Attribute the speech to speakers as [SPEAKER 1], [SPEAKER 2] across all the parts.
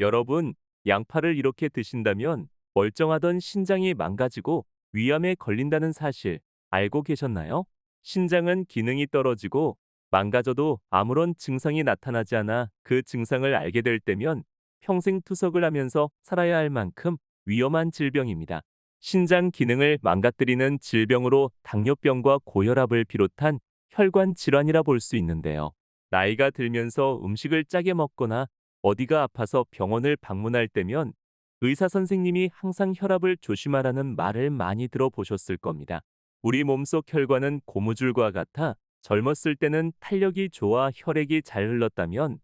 [SPEAKER 1] 여러분, 양파를 이렇게 드신다면 멀쩡하던 신장이 망가지고 위암에 걸린다는 사실 알고 계셨나요? 신장은 기능이 떨어지고 망가져도 아무런 증상이 나타나지 않아 그 증상을 알게 될 때면 평생 투석을 하면서 살아야 할 만큼 위험한 질병입니다. 신장 기능을 망가뜨리는 질병으로 당뇨병과 고혈압을 비롯한 혈관 질환이라 볼 수 있는데요. 나이가 들면서 음식을 짜게 먹거나 어디가 아파서 병원을 방문할 때면 의사 선생님이 항상 혈압을 조심하라는 말을 많이 들어보셨을 겁니다. 우리 몸속 혈관은 고무줄과 같아 젊었을 때는 탄력이 좋아 혈액이 잘 흘렀다면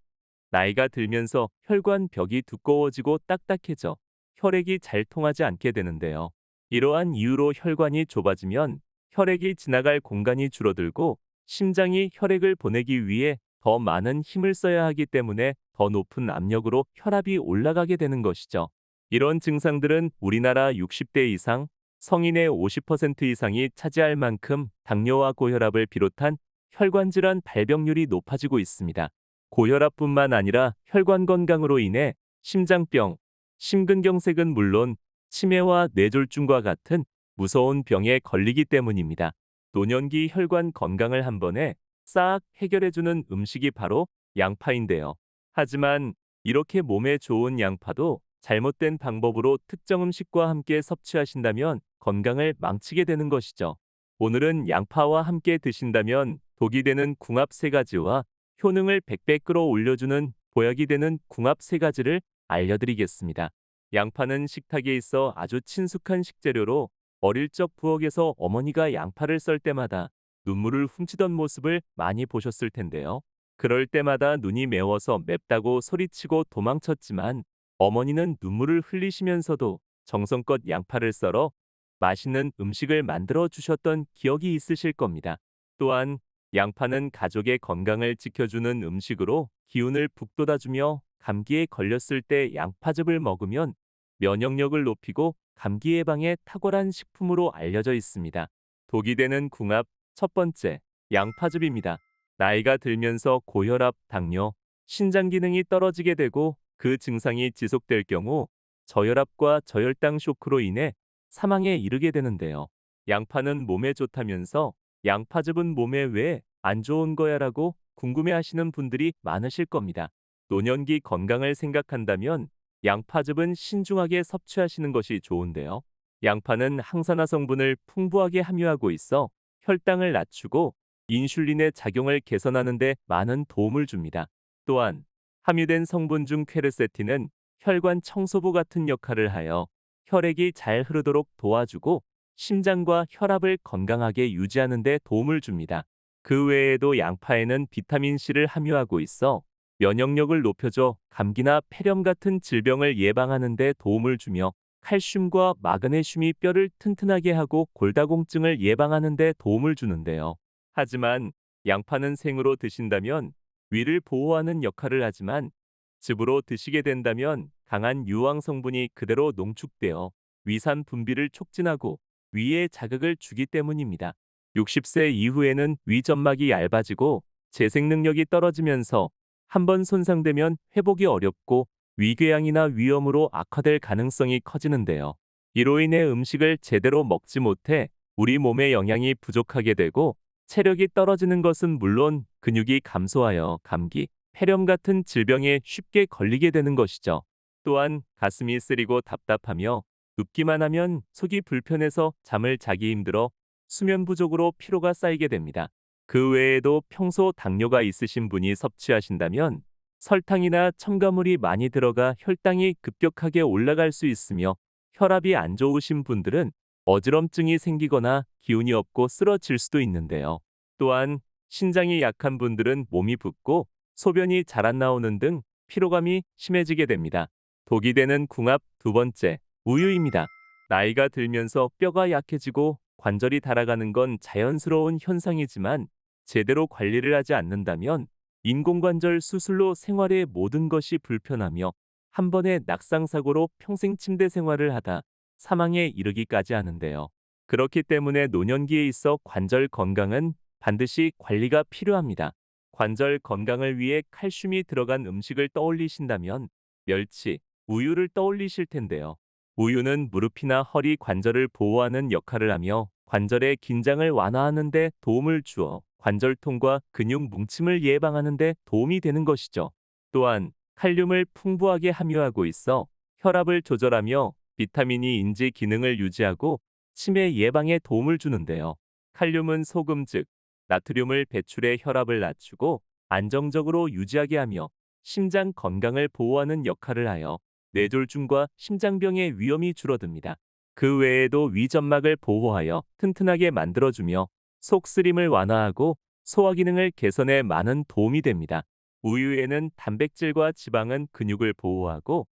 [SPEAKER 1] 나이가 들면서 혈관 벽이 두꺼워지고 딱딱해져 혈액이 잘 통하지 않게 되는데요. 이러한 이유로 혈관이 좁아지면 혈액이 지나갈 공간이 줄어들고 심장이 혈액을 보내기 위해 더 많은 힘을 써야 하기 때문에 더 높은 압력으로 혈압이 올라가게 되는 것이죠. 이런 증상들은 우리나라 60대 이상, 성인의 50% 이상이 차지할 만큼 당뇨와 고혈압을 비롯한 혈관 질환 발병률이 높아지고 있습니다. 고혈압뿐만 아니라 혈관 건강으로 인해 심장병, 심근경색은 물론 치매와 뇌졸중과 같은 무서운 병에 걸리기 때문입니다. 노년기 혈관 건강을 한 번에 싹 해결해주는 음식이 바로 양파인데요. 하지만 이렇게 몸에 좋은 양파도 잘못된 방법으로 특정 음식과 함께 섭취하신다면 건강을 망치게 되는 것이죠. 오늘은 양파와 함께 드신다면 독이 되는 궁합 세 가지와 효능을 100배 끌어올려주는 보약이 되는 궁합 세 가지를 알려드리겠습니다. 양파는 식탁에 있어 아주 친숙한 식재료로 어릴 적 부엌에서 어머니가 양파를 썰 때마다 눈물을 훔치던 모습을 많이 보셨을 텐데요. 그럴 때마다 눈이 매워서 맵다고 소리치고 도망쳤지만 어머니는 눈물을 흘리시면서도 정성껏 양파를 썰어 맛있는 음식을 만들어 주셨던 기억이 있으실 겁니다. 또한 양파는 가족의 건강을 지켜주는 음식으로 기운을 북돋아주며 감기에 걸렸을 때 양파즙을 먹으면 면역력을 높이고 감기 예방에 탁월한 식품으로 알려져 있습니다. 독이 되는 궁합 첫 번째, 양파즙입니다. 나이가 들면서 고혈압, 당뇨, 신장 기능이 떨어지게 되고 그 증상이 지속될 경우 저혈압과 저혈당 쇼크로 인해 사망에 이르게 되는데요. 양파는 몸에 좋다면서 양파즙은 몸에 왜 안 좋은 거야라고 궁금해하시는 분들이 많으실 겁니다. 노년기 건강을 생각한다면 양파즙은 신중하게 섭취하시는 것이 좋은데요. 양파는 항산화 성분을 풍부하게 함유하고 있어 혈당을 낮추고 인슐린의 작용을 개선하는 데 많은 도움을 줍니다. 또한 함유된 성분 중 퀘르세틴은 혈관 청소부 같은 역할을 하여 혈액이 잘 흐르도록 도와주고 심장과 혈압을 건강하게 유지하는 데 도움을 줍니다. 그 외에도 양파에는 비타민C를 함유하고 있어 면역력을 높여줘 감기나 폐렴 같은 질병을 예방하는 데 도움을 주며 칼슘과 마그네슘이 뼈를 튼튼하게 하고 골다공증을 예방하는 데 도움을 주는데요. 하지만 양파는 생으로 드신다면 위를 보호하는 역할을 하지만 즙으로 드시게 된다면 강한 유황 성분이 그대로 농축되어 위산 분비를 촉진하고 위에 자극을 주기 때문입니다. 60세 이후에는 위 점막이 얇아지고 재생 능력이 떨어지면서 한번 손상되면 회복이 어렵고 위궤양이나 위염으로 악화될 가능성이 커지는데요. 이로 인해 음식을 제대로 먹지 못해 우리 몸에 영양이 부족하게 되고 체력이 떨어지는 것은 물론 근육이 감소하여 감기, 폐렴 같은 질병에 쉽게 걸리게 되는 것이죠. 또한 가슴이 쓰리고 답답하며 눕기만 하면 속이 불편해서 잠을 자기 힘들어 수면 부족으로 피로가 쌓이게 됩니다. 그 외에도 평소 당뇨가 있으신 분이 섭취하신다면 설탕이나 첨가물이 많이 들어가 혈당이 급격하게 올라갈 수 있으며 혈압이 안 좋으신 분들은 어지럼증이 생기거나 기운이 없고 쓰러질 수도 있는데요. 또한 신장이 약한 분들은 몸이 붓고 소변이 잘 안 나오는 등 피로감이 심해지게 됩니다. 독이 되는 궁합 두 번째, 우유입니다. 나이가 들면서 뼈가 약해지고 관절이 닳아가는 건 자연스러운 현상이지만 제대로 관리를 하지 않는다면 인공관절 수술로 생활의 모든 것이 불편하며 한 번의 낙상사고로 평생 침대 생활을 하다 사망에 이르기까지 하는데요. 그렇기 때문에 노년기에 있어 관절 건강은 반드시 관리가 필요합니다. 관절 건강을 위해 칼슘이 들어간 음식을 떠올리신다면 멸치, 우유를 떠올리실 텐데요. 우유는 무릎이나 허리 관절을 보호하는 역할을 하며 관절의 긴장을 완화하는 데 도움을 주어 관절통과 근육 뭉침을 예방하는 데 도움이 되는 것이죠. 또한 칼륨을 풍부하게 함유하고 있어 혈압을 조절하며 비타민이 인지 기능을 유지하고 치매 예방에 도움을 주는데요. 칼륨은 소금 즉 나트륨을 배출해 혈압을 낮추고 안정적으로 유지하게 하며 심장 건강을 보호하는 역할을 하여 뇌졸중과 심장병의 위험이 줄어듭니다. 그 외에도 위점막을 보호하여 튼튼하게 만들어주며 속쓰림을 완화하고 소화 기능을 개선에 많은 도움이 됩니다. 우유에는 단백질과 지방은 근육을 보호하고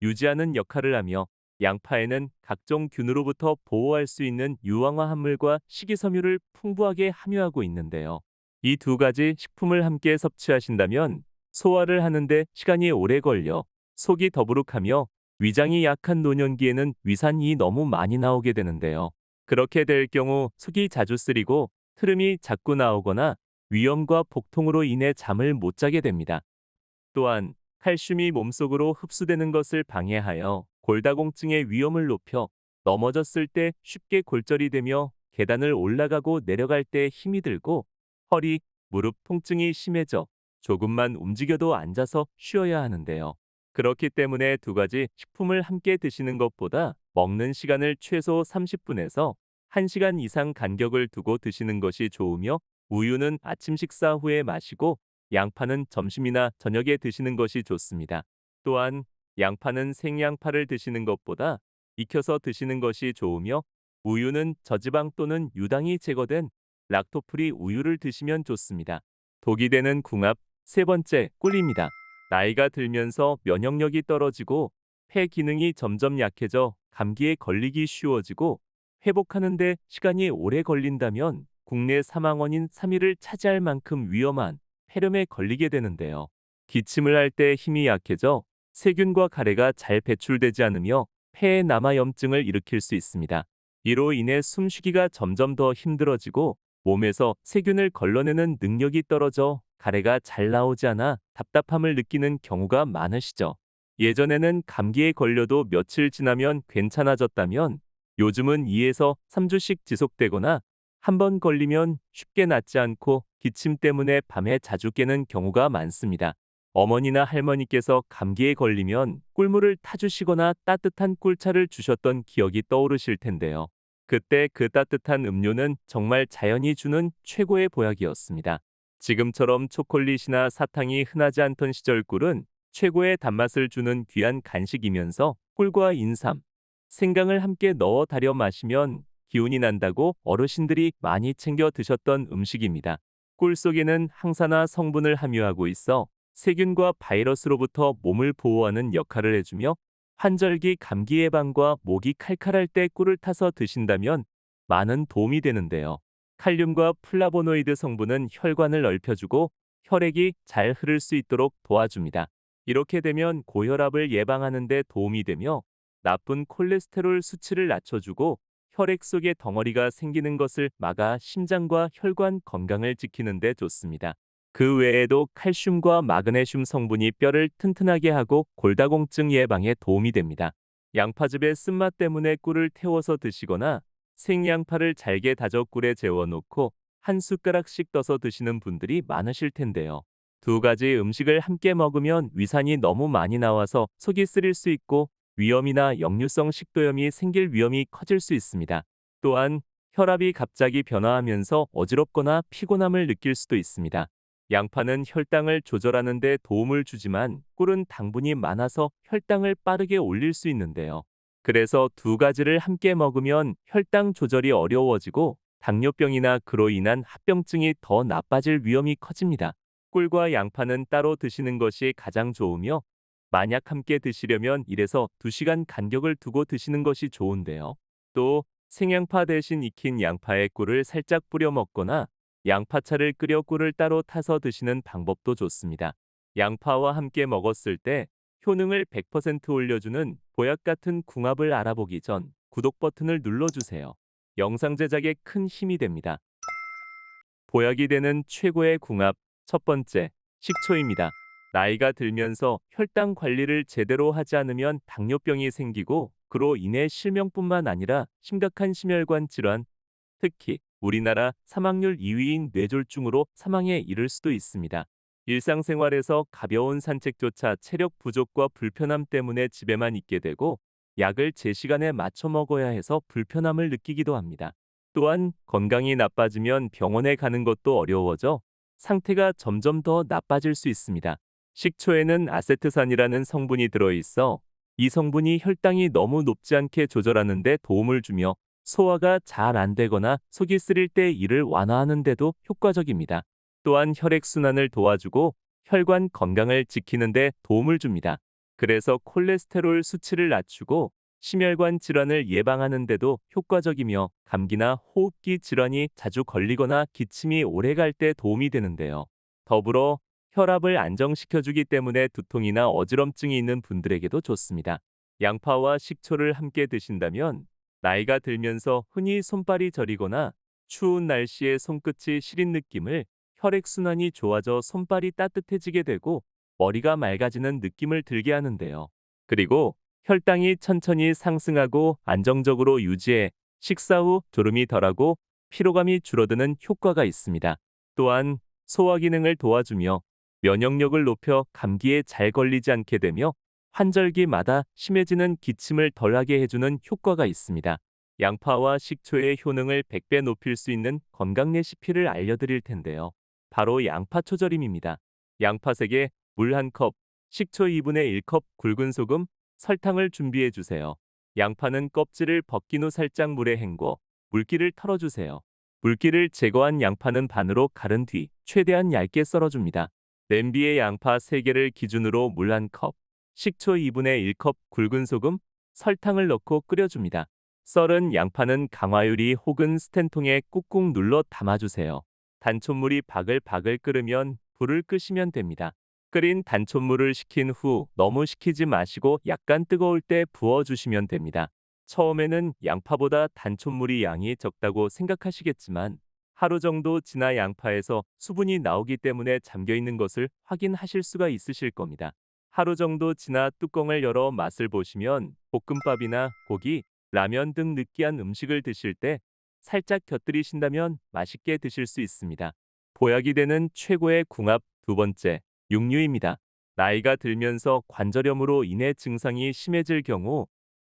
[SPEAKER 1] 유지하는 역할을 하며 양파에는 각종 균으로부터 보호할 수 있는 유황화 합물과 식이섬유를 풍부하게 함유하고 있는데요. 이 두 가지 식품을 함께 섭취하신다면 소화를 하는데 시간이 오래 걸려 속이 더부룩하며 위장이 약한 노년기에는 위산이 너무 많이 나오게 되는데요. 그렇게 될 경우 속이 자주 쓰리고 트름이 자꾸 나오거나 위염과 복통으로 인해 잠을 못 자게 됩니다. 또한 칼슘이 몸속으로 흡수되는 것을 방해하여 골다공증의 위험을 높여 넘어졌을 때 쉽게 골절이 되며 계단을 올라가고 내려갈 때 힘이 들고 허리, 무릎 통증이 심해져 조금만 움직여도 앉아서 쉬어야 하는데요. 그렇기 때문에 두 가지 식품을 함께 드시는 것보다 먹는 시간을 최소 30분에서 1시간 이상 간격을 두고 드시는 것이 좋으며 우유는 아침 식사 후에 마시고 양파는 점심이나 저녁에 드시는 것이 좋습니다. 또한 양파는 생양파를 드시는 것보다 익혀서 드시는 것이 좋으며 우유는 저지방 또는 유당이 제거된 락토프리 우유를 드시면 좋습니다. 독이 되는 궁합 세 번째, 꿀입니다. 나이가 들면서 면역력이 떨어지고 폐 기능이 점점 약해져 감기에 걸리기 쉬워지고 회복하는 데 시간이 오래 걸린다면 국내 사망 원인 3위를 차지할 만큼 위험한 폐렴에 걸리게 되는데요. 기침을 할 때 힘이 약해져 세균과 가래가 잘 배출되지 않으며 폐에 남아 염증을 일으킬 수 있습니다. 이로 인해 숨쉬기가 점점 더 힘들어지고 몸에서 세균을 걸러내는 능력이 떨어져 가래가 잘 나오지 않아 답답함을 느끼는 경우가 많으시죠. 예전에는 감기에 걸려도 며칠 지나면 괜찮아졌다면 요즘은 2에서 3주씩 지속되거나 한 번 걸리면 쉽게 낫지 않고 기침 때문에 밤에 자주 깨는 경우가 많습니다. 어머니나 할머니께서 감기에 걸리면 꿀물을 타주시거나 따뜻한 꿀차를 주셨던 기억이 떠오르실 텐데요. 그때 그 따뜻한 음료는 정말 자연이 주는 최고의 보약이었습니다. 지금처럼 초콜릿이나 사탕이 흔하지 않던 시절 꿀은 최고의 단맛을 주는 귀한 간식이면서 꿀과 인삼, 생강을 함께 넣어 달여 마시면 기운이 난다고 어르신들이 많이 챙겨 드셨던 음식입니다. 꿀 속에는 항산화 성분을 함유하고 있어 세균과 바이러스로부터 몸을 보호하는 역할을 해주며 환절기 감기 예방과 목이 칼칼할 때 꿀을 타서 드신다면 많은 도움이 되는데요. 칼륨과 플라보노이드 성분은 혈관을 넓혀주고 혈액이 잘 흐를 수 있도록 도와줍니다. 이렇게 되면 고혈압을 예방하는 데 도움이 되며 나쁜 콜레스테롤 수치를 낮춰주고 혈액 속에 덩어리가 생기는 것을 막아 심장과 혈관 건강을 지키는 데 좋습니다. 그 외에도 칼슘과 마그네슘 성분이 뼈를 튼튼하게 하고 골다공증 예방에 도움이 됩니다. 양파즙의 쓴맛 때문에 꿀을 태워서 드시거나 생양파를 잘게 다져 꿀에 재워놓고 한 숟가락씩 떠서 드시는 분들이 많으실 텐데요. 두 가지 음식을 함께 먹으면 위산이 너무 많이 나와서 속이 쓰릴 수 있고 위염이나 역류성 식도염이 생길 위험이 커질 수 있습니다. 또한 혈압이 갑자기 변화하면서 어지럽거나 피곤함을 느낄 수도 있습니다. 양파는 혈당을 조절하는 데 도움을 주지만 꿀은 당분이 많아서 혈당을 빠르게 올릴 수 있는데요. 그래서 두 가지를 함께 먹으면 혈당 조절이 어려워지고 당뇨병이나 그로 인한 합병증이 더 나빠질 위험이 커집니다. 꿀과 양파는 따로 드시는 것이 가장 좋으며 만약 함께 드시려면 1에서 2시간 간격을 두고 드시는 것이 좋은데요. 또 생양파 대신 익힌 양파에 꿀을 살짝 뿌려 먹거나 양파차를 끓여 꿀을 따로 타서 드시는 방법도 좋습니다. 양파와 함께 먹었을 때 효능을 100% 올려주는 보약 같은 궁합을 알아보기 전 구독 버튼을 눌러주세요. 영상 제작에 큰 힘이 됩니다. 보약이 되는 최고의 궁합 첫 번째, 식초입니다. 나이가 들면서 혈당 관리를 제대로 하지 않으면 당뇨병이 생기고 그로 인해 실명뿐만 아니라 심각한 심혈관 질환, 특히 우리나라 사망률 2위인 뇌졸중으로 사망에 이를 수도 있습니다. 일상생활에서 가벼운 산책조차 체력 부족과 불편함 때문에 집에만 있게 되고 약을 제 시간에 맞춰 먹어야 해서 불편함을 느끼기도 합니다. 또한 건강이 나빠지면 병원에 가는 것도 어려워져 상태가 점점 더 나빠질 수 있습니다. 식초에는 아세트산이라는 성분이 들어있어 이 성분이 혈당이 너무 높지 않게 조절하는 데 도움을 주며 소화가 잘 안 되거나 속이 쓰릴 때 이를 완화하는 데도 효과적입니다. 또한 혈액순환을 도와주고 혈관 건강을 지키는 데 도움을 줍니다. 그래서 콜레스테롤 수치를 낮추고 심혈관 질환을 예방하는 데도 효과적이며 감기나 호흡기 질환이 자주 걸리거나 기침이 오래 갈 때 도움이 되는데요. 더불어 혈압을 안정시켜주기 때문에 두통이나 어지럼증이 있는 분들에게도 좋습니다. 양파와 식초를 함께 드신다면 나이가 들면서 흔히 손발이 저리거나 추운 날씨에 손끝이 시린 느낌을 혈액순환이 좋아져 손발이 따뜻해지게 되고 머리가 맑아지는 느낌을 들게 하는데요. 그리고 혈당이 천천히 상승하고 안정적으로 유지해 식사 후 졸음이 덜하고 피로감이 줄어드는 효과가 있습니다. 또한 소화 기능을 도와주며 면역력을 높여 감기에 잘 걸리지 않게 되며 환절기마다 심해지는 기침을 덜하게 해주는 효과가 있습니다. 양파와 식초의 효능을 100배 높일 수 있는 건강 레시피를 알려드릴 텐데요. 바로 양파 초절임입니다. 양파 3개, 물 1컵, 식초 2분의 1컵, 굵은 소금, 설탕을 준비해 주세요. 양파는 껍질을 벗긴 후 살짝 물에 헹궈 물기를 털어주세요. 물기를 제거한 양파는 반으로 가른 뒤 최대한 얇게 썰어줍니다. 냄비에 양파 3개를 기준으로 물 1컵, 식초 2분의 1컵, 굵은 소금, 설탕을 넣고 끓여줍니다. 썰은 양파는 강화유리 혹은 스텐통에 꾹꾹 눌러 담아주세요. 단촛물이 바글바글 끓으면 불을 끄시면 됩니다. 끓인 단촛물을 식힌 후 너무 식히지 마시고 약간 뜨거울 때 부어주시면 됩니다. 처음에는 양파보다 단촛물이 양이 적다고 생각하시겠지만 하루 정도 지나 양파에서 수분이 나오기 때문에 잠겨있는 것을 확인하실 수가 있으실 겁니다. 하루 정도 지나 뚜껑을 열어 맛을 보시면 볶음밥이나 고기, 라면 등 느끼한 음식을 드실 때 살짝 곁들이신다면 맛있게 드실 수 있습니다. 보약이 되는 최고의 궁합 2번째, 육류입니다. 나이가 들면서 관절염으로 인해 증상이 심해질 경우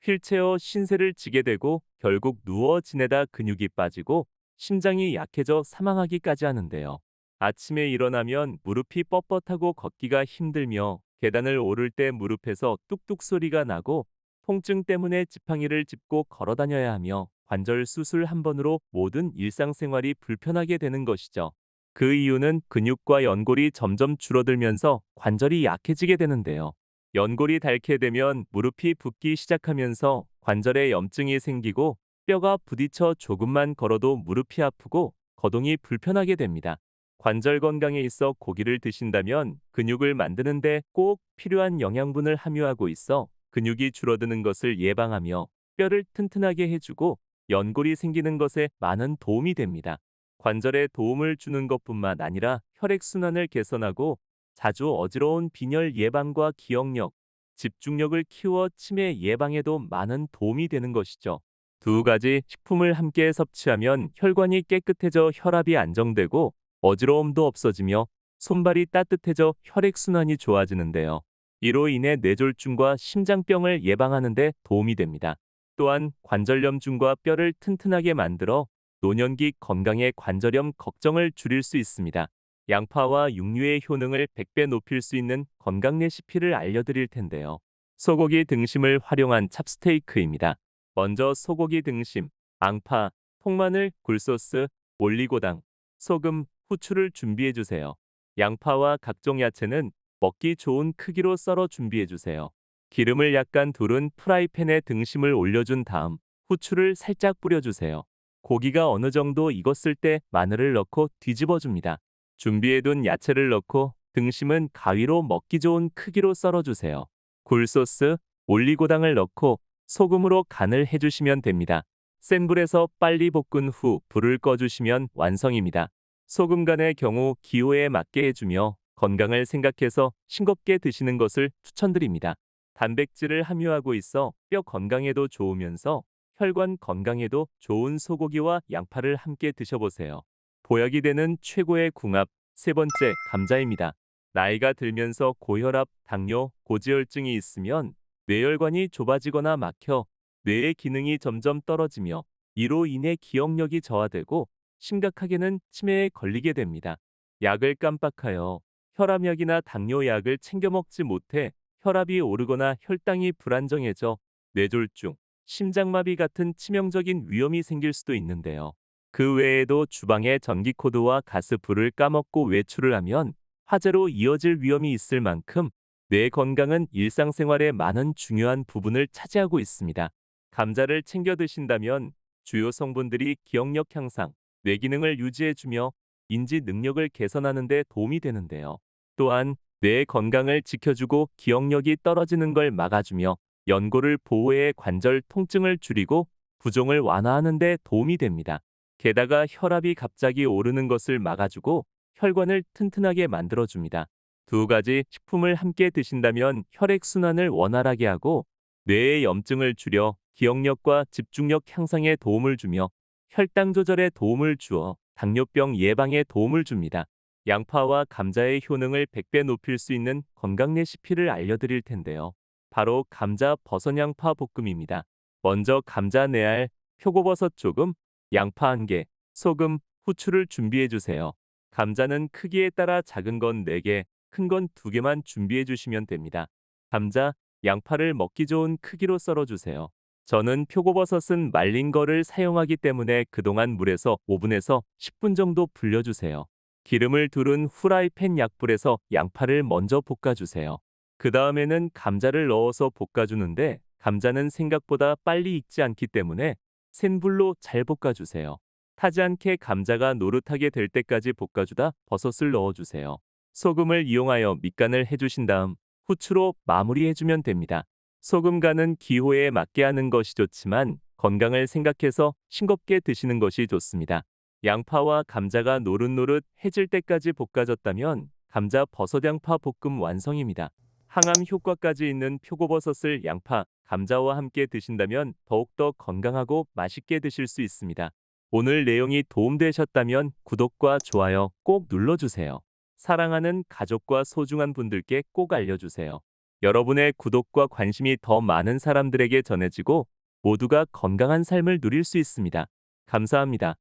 [SPEAKER 1] 휠체어 신세를 지게 되고 결국 누워 지내다 근육이 빠지고 심장이 약해져 사망하기까지 하는데요. 아침에 일어나면 무릎이 뻣뻣하고 걷기가 힘들며 계단을 오를 때 무릎에서 뚝뚝 소리가 나고 통증 때문에 지팡이를 짚고 걸어 다녀야 하며 관절 수술 한 번으로 모든 일상생활이 불편하게 되는 것이죠. 그 이유는 근육과 연골이 점점 줄어들면서 관절이 약해지게 되는데요. 연골이 닳게 되면 무릎이 붓기 시작하면서 관절에 염증이 생기고 뼈가 부딪혀 조금만 걸어도 무릎이 아프고 거동이 불편하게 됩니다. 관절 건강에 있어 고기를 드신다면 근육을 만드는데 꼭 필요한 영양분을 함유하고 있어 근육이 줄어드는 것을 예방하며 뼈를 튼튼하게 해주고 연골이 생기는 것에 많은 도움이 됩니다. 관절에 도움을 주는 것뿐만 아니라 혈액순환을 개선하고 자주 어지러운 빈혈 예방과 기억력, 집중력을 키워 치매 예방에도 많은 도움이 되는 것이죠. 2가지 식품을 함께 섭취하면 혈관이 깨끗해져 혈압이 안정되고 어지러움도 없어지며 손발이 따뜻해져 혈액순환이 좋아지는데요. 이로 인해 뇌졸중과 심장병을 예방하는 데 도움이 됩니다. 또한 관절염증과 뼈를 튼튼하게 만들어 노년기 건강의 관절염 걱정을 줄일 수 있습니다. 양파와 육류의 효능을 100배 높일 수 있는 건강 레시피를 알려드릴 텐데요. 소고기 등심을 활용한 찹스테이크입니다. 먼저 소고기 등심, 앙파, 통마늘, 굴소스, 올리고당, 소금, 후추를 준비해 주세요. 양파와 각종 야채는 먹기 좋은 크기로 썰어 준비해 주세요. 기름을 약간 두른 프라이팬에 등심을 올려준 다음 후추를 살짝 뿌려주세요. 고기가 어느 정도 익었을 때 마늘을 넣고 뒤집어 줍니다. 준비해둔 야채를 넣고 등심은 가위로 먹기 좋은 크기로 썰어주세요. 굴소스, 올리고당을 넣고 소금으로 간을 해주시면 됩니다. 센 불에서 빨리 볶은 후 불을 꺼주시면 완성입니다. 소금 간의 경우 기호에 맞게 해주며 건강을 생각해서 싱겁게 드시는 것을 추천드립니다. 단백질을 함유하고 있어 뼈 건강에도 좋으면서 혈관 건강에도 좋은 소고기와 양파를 함께 드셔보세요. 보약이 되는 최고의 궁합, 세 번째, 감자입니다. 나이가 들면서 고혈압, 당뇨, 고지혈증이 있으면 뇌혈관이 좁아지거나 막혀 뇌의 기능이 점점 떨어지며 이로 인해 기억력이 저하되고 심각하게는 치매에 걸리게 됩니다. 약을 깜빡하여 혈압약이나 당뇨약을 챙겨 먹지 못해 혈압이 오르거나 혈당이 불안정해져 뇌졸중, 심장마비 같은 치명적인 위험이 생길 수도 있는데요. 그 외에도 주방의 전기코드와 가스불을 까먹고 외출을 하면 화재로 이어질 위험이 있을 만큼 뇌 건강은 일상생활의 많은 중요한 부분을 차지하고 있습니다. 감자를 챙겨 드신다면 주요 성분들이 기억력 향상, 뇌 기능을 유지해주며 인지 능력을 개선하는 데 도움이 되는데요. 또한 뇌 건강을 지켜주고 기억력이 떨어지는 걸 막아주며 연골을 보호해 관절 통증을 줄이고 부종을 완화하는 데 도움이 됩니다. 게다가 혈압이 갑자기 오르는 것을 막아주고 혈관을 튼튼하게 만들어줍니다. 두 가지 식품을 함께 드신다면 혈액순환을 원활하게 하고 뇌의 염증을 줄여 기억력과 집중력 향상에 도움을 주며 혈당 조절에 도움을 주어 당뇨병 예방에 도움을 줍니다. 양파와 감자의 효능을 100배 높일 수 있는 건강 레시피를 알려드릴 텐데요. 바로 감자 버섯 양파 볶음입니다. 먼저 감자 4알, 표고버섯 조금, 양파 1개, 소금, 후추를 준비해 주세요. 감자는 크기에 따라 작은 건 4개, 큰 건 2개만 준비해 주시면 됩니다. 감자, 양파를 먹기 좋은 크기로 썰어 주세요. 저는 표고버섯은 말린 거를 사용하기 때문에 그동안 물에서 5분에서 10분 정도 불려주세요. 기름을 두른 후라이팬 약불에서 양파를 먼저 볶아주세요. 그 다음에는 감자를 넣어서 볶아주는데 감자는 생각보다 빨리 익지 않기 때문에 센 불로 잘 볶아주세요. 타지 않게 감자가 노릇하게 될 때까지 볶아주다 버섯을 넣어주세요. 소금을 이용하여 밑간을 해주신 다음 후추로 마무리해주면 됩니다. 소금 간은 기호에 맞게 하는 것이 좋지만 건강을 생각해서 싱겁게 드시는 것이 좋습니다. 양파와 감자가 노릇노릇해질 때까지 볶아졌다면 감자 버섯 양파 볶음 완성입니다. 항암 효과까지 있는 표고버섯을 양파, 감자와 함께 드신다면 더욱더 건강하고 맛있게 드실 수 있습니다. 오늘 내용이 도움되셨다면 구독과 좋아요 꼭 눌러주세요. 사랑하는 가족과 소중한 분들께 꼭 알려주세요. 여러분의 구독과 관심이 더 많은 사람들에게 전해지고 모두가 건강한 삶을 누릴 수 있습니다. 감사합니다.